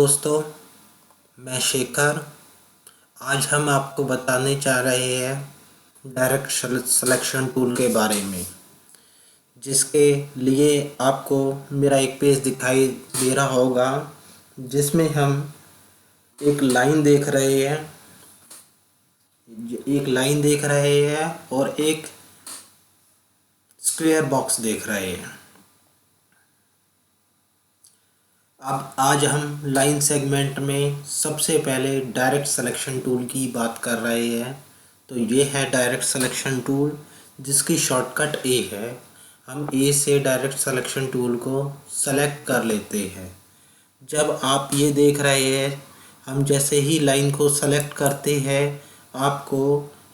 दोस्तों, मैं शेखर। आज हम आपको बताने जा रहे हैं डायरेक्ट सिलेक्शन टूल के बारे में, जिसके लिए आपको मेरा एक पेज दिखाई दे रहा होगा, जिसमें हम एक लाइन देख रहे हैं और एक स्क्वायर बॉक्स देख रहे हैं। अब आज हम लाइन सेगमेंट में सबसे पहले डायरेक्ट सिलेक्शन टूल की बात कर रहे हैं। तो ये है डायरेक्ट सिलेक्शन टूल, जिसकी शॉर्टकट ए है। हम ए से डायरेक्ट सिलेक्शन टूल को सेलेक्ट कर लेते हैं। जब आप ये देख रहे हैं, हम जैसे ही लाइन को सेलेक्ट करते हैं, आपको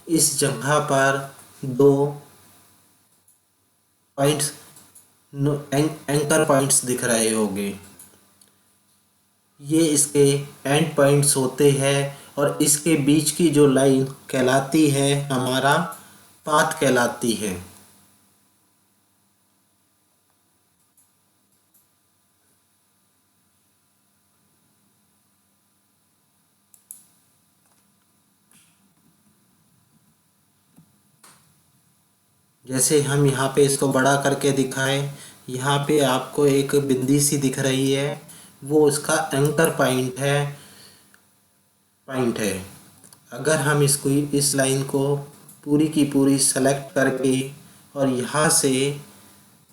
इस जगह पर दो पॉइंट्स एंकर पॉइंट्स दिख रहे होंगे। ये इसके एंड पॉइंट्स होते हैं और इसके बीच की जो लाइन कहलाती है हमारा पाथ कहलाती है। जैसे हम यहाँ पे इसको बड़ा करके दिखाएं, यहाँ पे आपको एक बिंदी सी दिख रही है, वो उसका एंकर पॉइंट है। अगर हम इस लाइन को पूरी की पूरी सेलेक्ट करके और यहाँ से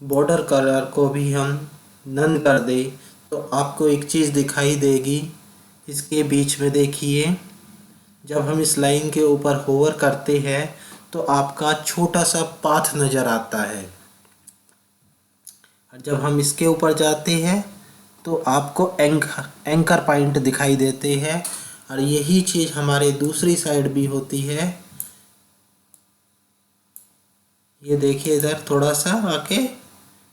बॉर्डर कलर को भी हम नन कर दें, तो आपको एक चीज़ दिखाई देगी। इसके बीच में देखिए, जब हम इस लाइन के ऊपर होवर करते हैं तो आपका छोटा सा पाथ नज़र आता है, और जब हम इसके ऊपर जाते हैं तो आपको एंकर पॉइंट दिखाई देते हैं। और यही चीज़ हमारे दूसरी साइड भी होती है। ये देखिए, इधर थोड़ा सा आके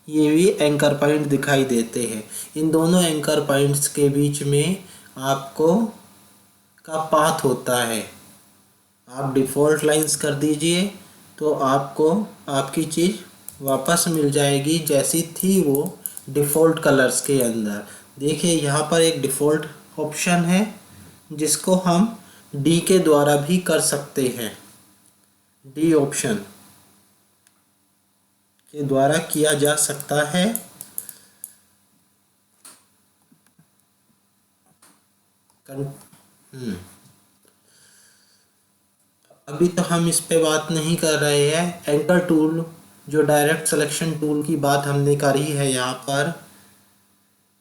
ये भी एंकर पॉइंट दिखाई देते हैं। इन दोनों एंकर पॉइंट्स के बीच में आपको का पाथ होता है। आप डिफ़ॉल्ट लाइंस कर दीजिए तो आपको आपकी चीज़ वापस मिल जाएगी जैसी थी वो डिफ़ॉल्ट कलर्स के अंदर। देखिए, यहाँ पर एक डिफ़ॉल्ट ऑप्शन है, जिसको हम डी के द्वारा भी कर सकते हैं। डी ऑप्शन के द्वारा किया जा सकता है। अभी तो हम इस पे बात नहीं कर रहे हैं। एंकर टूल, जो डायरेक्ट सिलेक्शन टूल की बात हमने करी है यहाँ पर,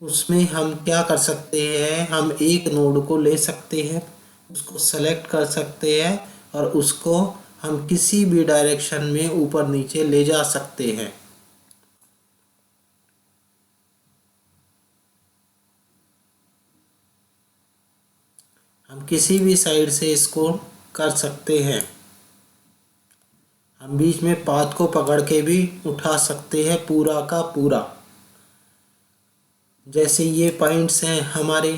उसमें हम क्या कर सकते हैं, हम एक नोड को ले सकते हैं, उसको सेलेक्ट कर सकते हैं और उसको हम किसी भी डायरेक्शन में ऊपर नीचे ले जा सकते हैं। हम किसी भी साइड से इसको कर सकते हैं। हम बीच में पाथ को पकड़ के भी उठा सकते हैं पूरा का पूरा। जैसे ये पॉइंट्स हैं हमारे,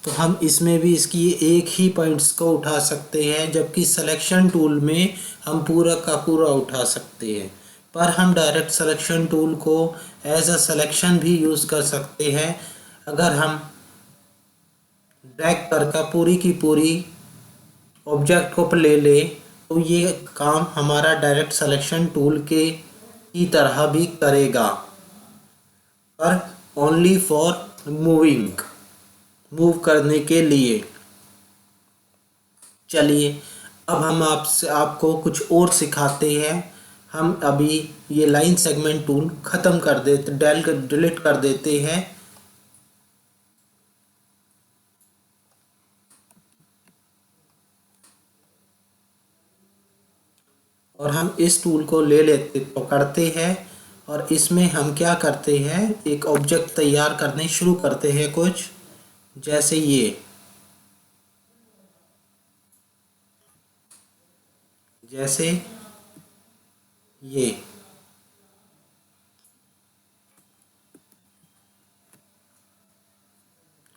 तो हम इसमें भी इसकी एक ही पॉइंट्स को उठा सकते हैं, जबकि सिलेक्शन टूल में हम पूरा का पूरा उठा सकते हैं। पर हम डायरेक्ट सिलेक्शन टूल को एज अ सिलेक्शन भी यूज़ कर सकते हैं। अगर हम ड्रैग कर पूरी की पूरी ऑब्जेक्ट को ले ले, तो ये काम हमारा डायरेक्ट सिलेक्शन टूल के की तरह भी करेगा, पर ओनली फॉर मूव करने के लिए। चलिए, अब हम आपको कुछ और सिखाते हैं। हम अभी ये लाइन सेगमेंट टूल ख़त्म कर देते, डिलीट कर देते हैं, और हम इस टूल को ले लेते पकड़ते हैं और इसमें हम क्या करते हैं, एक ऑब्जेक्ट तैयार करने शुरू करते हैं। कुछ जैसे ये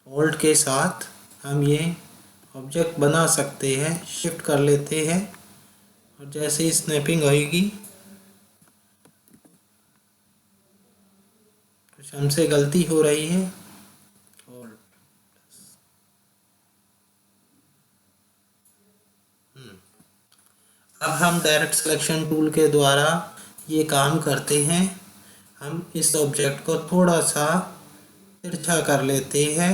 होल्ड के साथ हम ये ऑब्जेक्ट बना सकते हैं। शिफ्ट कर लेते हैं और जैसे ही स्नैपिंग होगी, कुछ हमसे गलती हो रही है। अब हम डायरेक्ट सिलेक्शन टूल के द्वारा ये काम करते हैं। हम इस ऑब्जेक्ट को थोड़ा सा तिरछा कर लेते हैं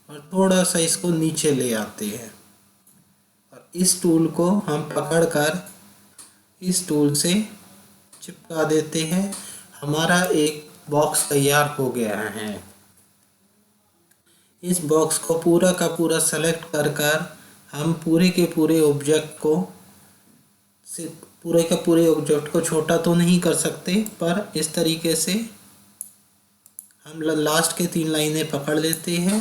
और थोड़ा सा इसको नीचे ले आते हैं और इस टूल को हम पकड़कर इस टूल से चिपका देते हैं। हमारा एक बॉक्स तैयार हो गया है। इस बॉक्स को पूरा का पूरा सेलेक्ट कर हम पूरे के पूरे ऑब्जेक्ट को पूरे का पूरे ऑब्जेक्ट को छोटा तो नहीं कर सकते, पर इस तरीके से हम लास्ट के 3 लाइनें पकड़ लेते हैं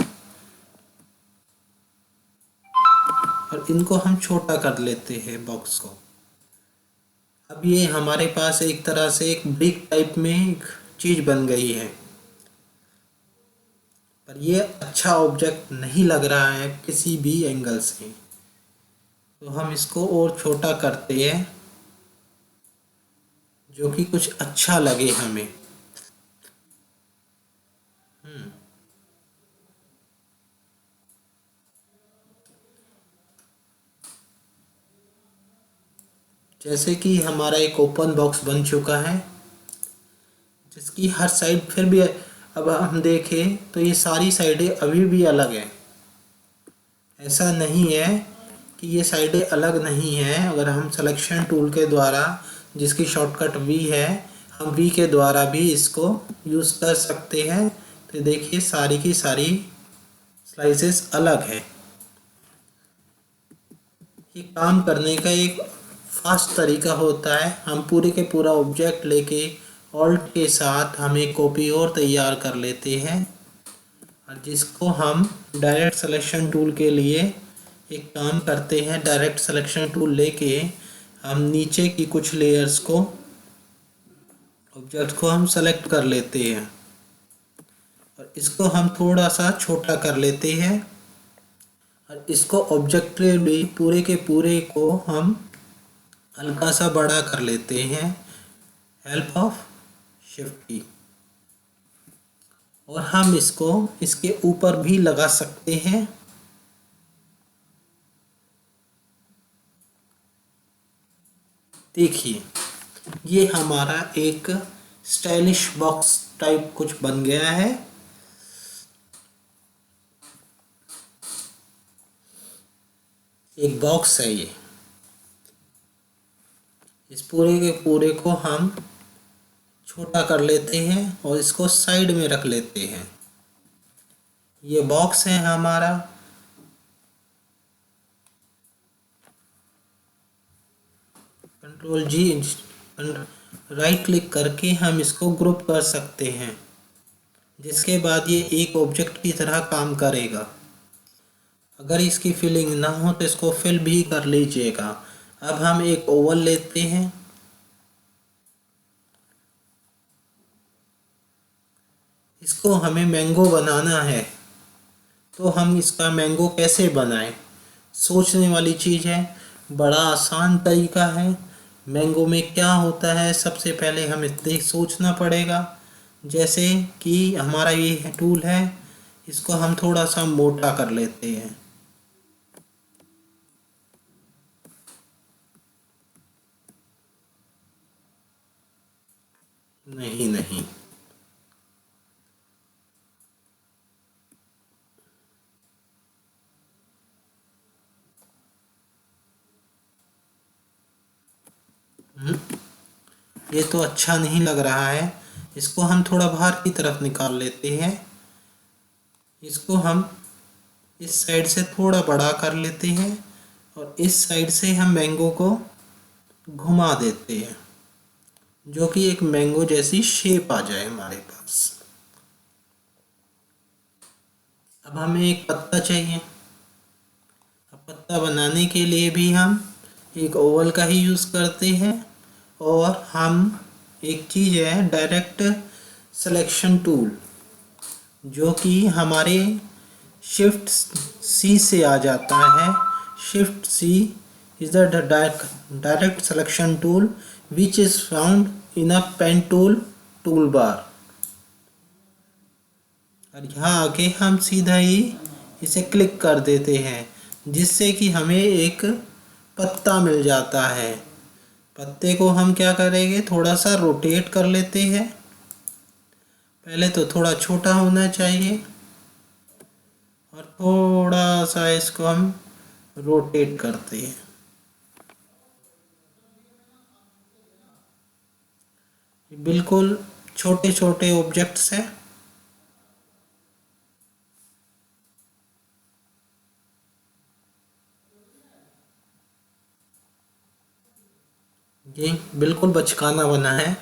और इनको हम छोटा कर लेते हैं बॉक्स को। अब ये हमारे पास एक तरह से एक ब्रिक टाइप में एक चीज़ बन गई है, पर ये अच्छा ऑब्जेक्ट नहीं लग रहा है किसी भी एंगल से, तो हम इसको और छोटा करते हैं जो कि कुछ अच्छा लगे हमें। जैसे कि हमारा एक ओपन बॉक्स बन चुका है जिसकी हर साइड फिर भी अब हम देखें तो ये सारी साइडें अभी भी अलग हैं। ऐसा नहीं है कि ये साइडें अलग नहीं हैं। अगर हम सिलेक्शन टूल के द्वारा, जिसकी शॉर्टकट वी है, हम वी के द्वारा भी इसको यूज़ कर सकते हैं। तो देखिए सारी की सारी स्लाइसेस अलग है। ये काम करने का एक फास्ट तरीका होता है। हम पूरे के पूरा ऑब्जेक्ट लेके ऑल्ट के साथ हम एक कॉपी और तैयार कर लेते हैं और जिसको हम डायरेक्ट सिलेक्शन टूल के लिए एक काम करते हैं। डायरेक्ट सिलेक्शन टूल लेके हम नीचे की कुछ लेयर्स को, ऑब्जेक्ट को हम सेलेक्ट कर लेते हैं और इसको हम थोड़ा सा छोटा कर लेते हैं और इसको ऑब्जेक्टिवली पूरे के पूरे को हम हल्का सा बड़ा कर लेते हैं हेल्प ऑफ शिफ्ट की, और हम इसको इसके ऊपर भी लगा सकते हैं। देखिए ये हमारा एक स्टाइलिश बॉक्स टाइप कुछ बन गया है। एक बॉक्स है ये। इस पूरे के पूरे को हम छोटा कर लेते हैं और इसको साइड में रख लेते हैं। ये बॉक्स है हमारा। कंट्रोल जी राइट क्लिक करके हम इसको ग्रुप कर सकते हैं, जिसके बाद ये एक ऑब्जेक्ट की तरह काम करेगा। अगर इसकी फिलिंग ना हो तो इसको फिल भी कर लीजिएगा। अब हम एक ओवल लेते हैं, इसको हमें मैंगो बनाना है, तो हम इसका मैंगो कैसे बनाएं? सोचने वाली चीज़ है। बड़ा आसान तरीका है। मैंगो में क्या होता है, सबसे पहले हमें देख सोचना पड़ेगा। जैसे कि हमारा ये टूल है, इसको हम थोड़ा सा मोटा कर लेते हैं। नहीं, ये तो अच्छा नहीं लग रहा है। इसको हम थोड़ा बाहर की तरफ निकाल लेते हैं। इसको हम इस साइड से थोड़ा बड़ा कर लेते हैं और इस साइड से हम मैंगो को घुमा देते हैं, जो कि एक मैंगो जैसी शेप आ जाए हमारे पास। अब हमें एक पत्ता चाहिए। अब पत्ता बनाने के लिए भी हम एक ओवल का ही यूज़ करते हैं, और हम एक चीज़ है डायरेक्ट सिलेक्शन टूल, जो कि हमारे शिफ्ट सी से आ जाता है। Shift C is the direct selection tool which is found in a pen tool toolbar। और यहाँ आके हम सीधा ही इसे क्लिक कर देते हैं, जिससे कि हमें एक पत्ता मिल जाता है। पत्ते को हम क्या करेंगे, थोड़ा सा रोटेट कर लेते हैं। पहले तो थोड़ा छोटा होना चाहिए और थोड़ा सा इसको हम रोटेट करते हैं। बिल्कुल छोटे छोटे ऑब्जेक्ट्स हैं। ये बिल्कुल बचकाना बना है,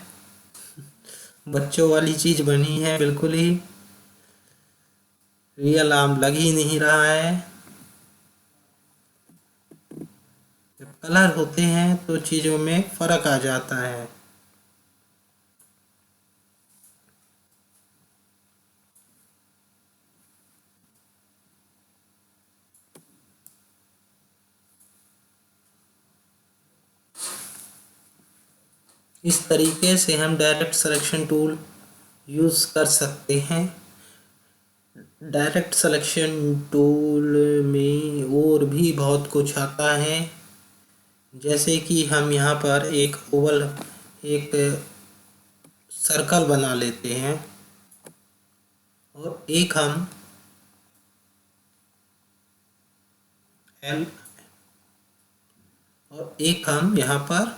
बच्चों वाली चीज बनी है, बिल्कुल ही रियल आम लग ही नहीं रहा है। जब कलर होते हैं तो चीजों में फर्क आ जाता है। इस तरीके से हम डायरेक्ट सिलेक्शन टूल यूज़ कर सकते हैं। डायरेक्ट सिलेक्शन टूल में और भी बहुत कुछ आता है, जैसे कि हम यहाँ पर एक सर्कल बना लेते हैं और एक हम एल और एक हम यहाँ पर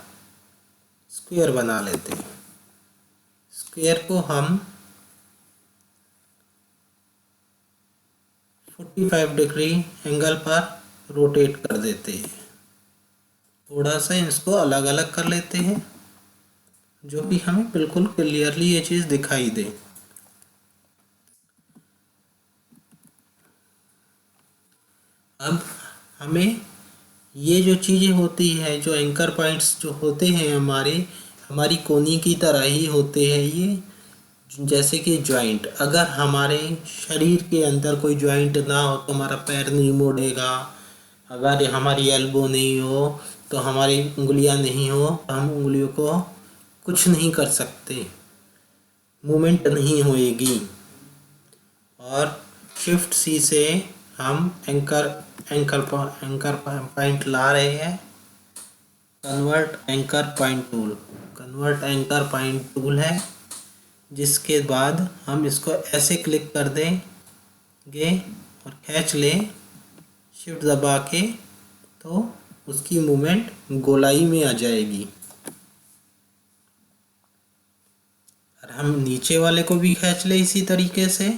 स्क्वायर बना लेते हैं। स्क्वायर को हम 45 डिग्री एंगल पर रोटेट कर देते हैं। थोड़ा सा इसको अलग अलग कर लेते हैं, जो कि हमें बिल्कुल क्लियरली ये चीज़ दिखाई दे। अब हमें ये जो चीज़ें होती है, जो एंकर पॉइंट्स जो होते हैं हमारी कोनी की तरह ही होते हैं ये। जैसे कि जॉइंट, अगर हमारे शरीर के अंदर कोई जॉइंट ना हो तो हमारा पैर नहीं मुड़ेगा। अगर हमारी एल्बो नहीं हो तो हमारी उंगलियां नहीं हो तो हम उंगलियों को कुछ नहीं कर सकते, मूवमेंट नहीं होएगी। और शिफ्ट सी से हम एंकर पॉइंट ला रहे हैं। कन्वर्ट एंकर पॉइंट टूल है, जिसके बाद हम इसको ऐसे क्लिक कर देंगे और खींच लें शिफ्ट दबा के, तो उसकी मूवमेंट गोलाई में आ जाएगी। और हम नीचे वाले को भी खींच लें इसी तरीके से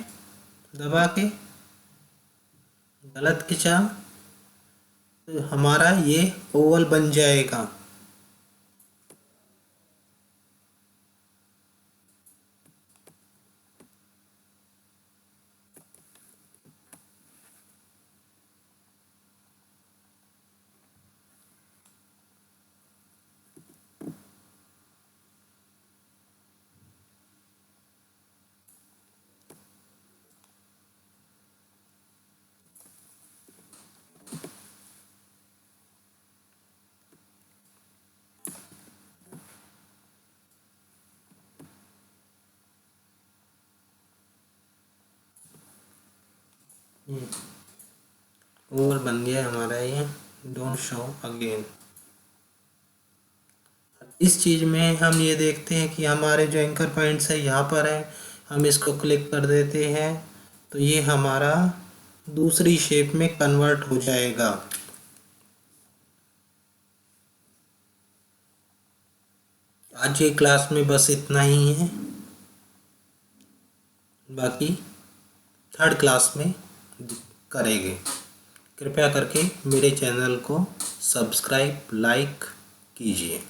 दबा के, गलत खिंचा तो हमारा ये ओवल बन जाएगा। ओवल बन गया हमारा ये। Don't show again. इस चीज़ में हम ये देखते हैं कि हमारे जो एंकर पॉइंट्स है यहाँ पर है, हम इसको क्लिक कर देते हैं तो ये हमारा दूसरी शेप में कन्वर्ट हो जाएगा। आज की क्लास में बस इतना ही है, बाकी थर्ड क्लास में करेंगे। कृपया करके मेरे चैनल को सब्सक्राइब लाइक कीजिए।